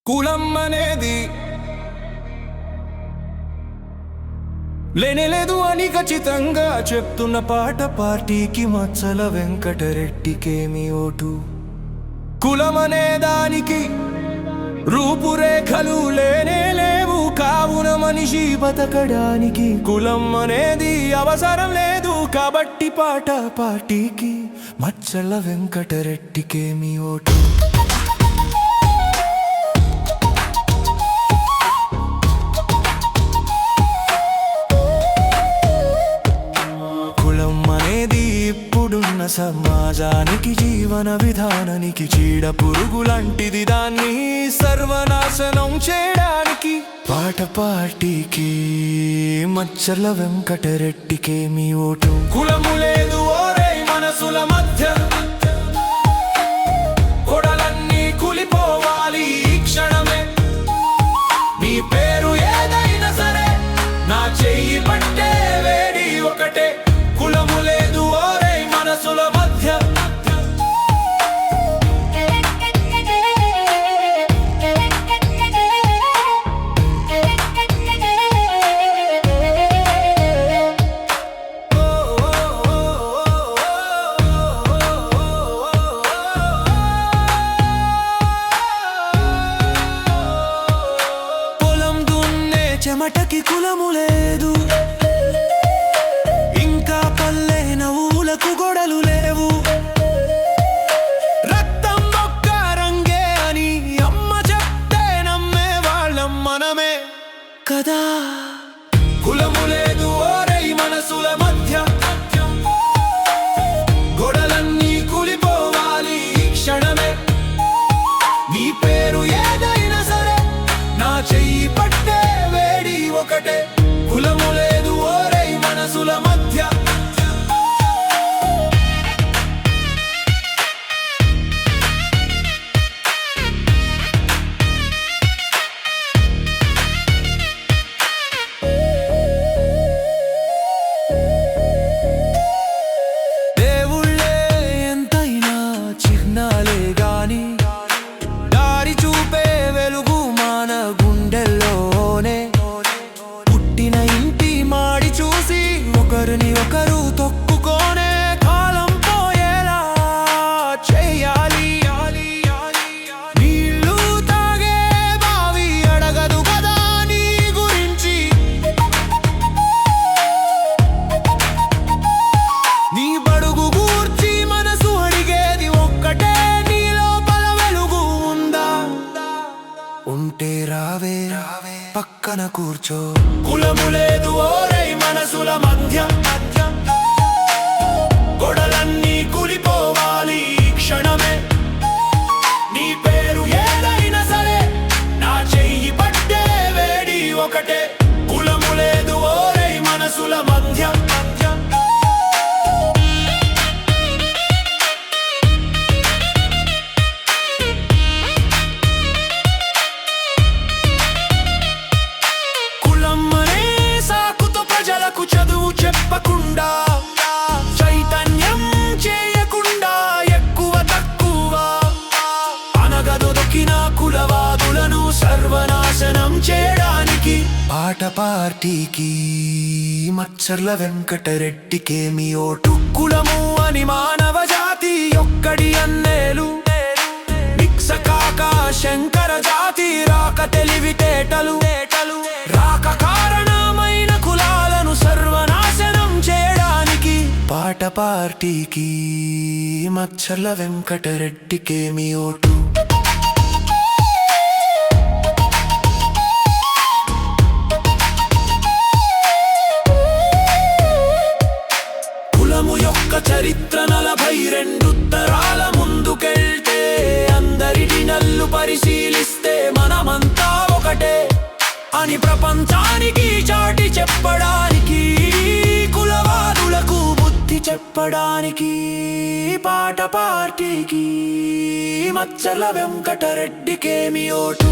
కులం అనేది లేనేలేదు అని ఖచ్చితంగా చెప్తున్న పాట పార్టీకి మచ్చల వెంకటరెడ్డికేమి ఓటు. కులమనే దానికి రూపురేఖలు లేనేలేవు, కావున మనిషి బతకడానికి కులం అనేది అవసరం లేదు. కాబట్టి పాట పార్టీకి మచ్చల వెంకటరెడ్డికేమి ఓటు. ఇప్పుడున్న సమాజానికి జీవన విధానానికి చీడ పురుగు లాంటిది, దాన్ని సర్వనాశనం చేయడానికి పాట పార్టీకి మచ్చల వెంకటరెడ్డికేమి ఓటు. కులము లేదు ఓరే మనసుల మధ్య, కొడలన్నీ కూలిపోవాలి ఈ క్షణమే. నీ పేరు ఏదైనా సరే నా చెయ్యి పట్టే వేడి ఒకటే. కులము లేదు ఓరే మనసుల మధ్య, పొలం దున్నే చెమటకి కులము లేదు, గొడలు లేవు. రక్తం ఒక్క రంగే అని అమ్మ చెప్తే నమ్మే వాళ్ళం మనమే కదా. కులము లేదు ఓరై మనసుల మధ్య, గొడలన్నీ కూలిపోవాలి ఈ క్షణమే. నీ పేరు ఏదైనా సరే నా చెయ్యి పట్టే వేడి ఒకటే. కులము లేదు ఓరై మనసుల మధ్య. ఒకరిని ఒకరు తొక్కుకోనే కాలం పోయేలా చెయ్యాలి. నీళ్ళు తాగే బావి అడగదు కదా నీ గురించి, నీ బడుగు గూర్చి మనసు అడిగేది ఒక్కటే. నీ లోపల వెలుగు ఉందా? ఉంటే రావే పక్కన కూర్చో. కులము లేదు ఓరై మనసుల మధ్య, గొడలన్నీ కూలిపోవాలి ఈ క్షణమే. నీ పేరు ఏదైనా సరే నా చెయ్యి పట్టే వేడి ఒకటే. కులము లేదు ఓరై మనసుల మధ్య. చదువు చెప్పకుండా, చైతన్యం చేయకుండా, ఎక్కువ తక్కువ అనగదొకిన కులవాదులను సర్వనాశనం చేయడానికి పాట పార్టీకి మచ్చర్ల వెంకటరెడ్డికేమి ఓటు. కులము అని మానవ జాతి ఒక్కడి అన్నేలు, మిక్సకాక శంకర జాతి రాక తెలివితేటలు, రాక కారణమైన కులాలను సర్వనాశనం చేయడానికి పాట పార్టీకి మచ్చల వెంకటరెడ్డికేమి ఓటు. కులము యొక్క చరిత్ర 42 తరాల ముందుకెళ్తే, అందరిటి నల్లు పరిశీలిస్తే మనమంతా ఒకటే అని ప్రపంచానికి చాటి చెప్పడానికి, కులవాదులకు బుద్ధి చెప్పడానికి పాట పార్టీకి మచ్చల వెంకటరెడ్డికేమి ఓటు.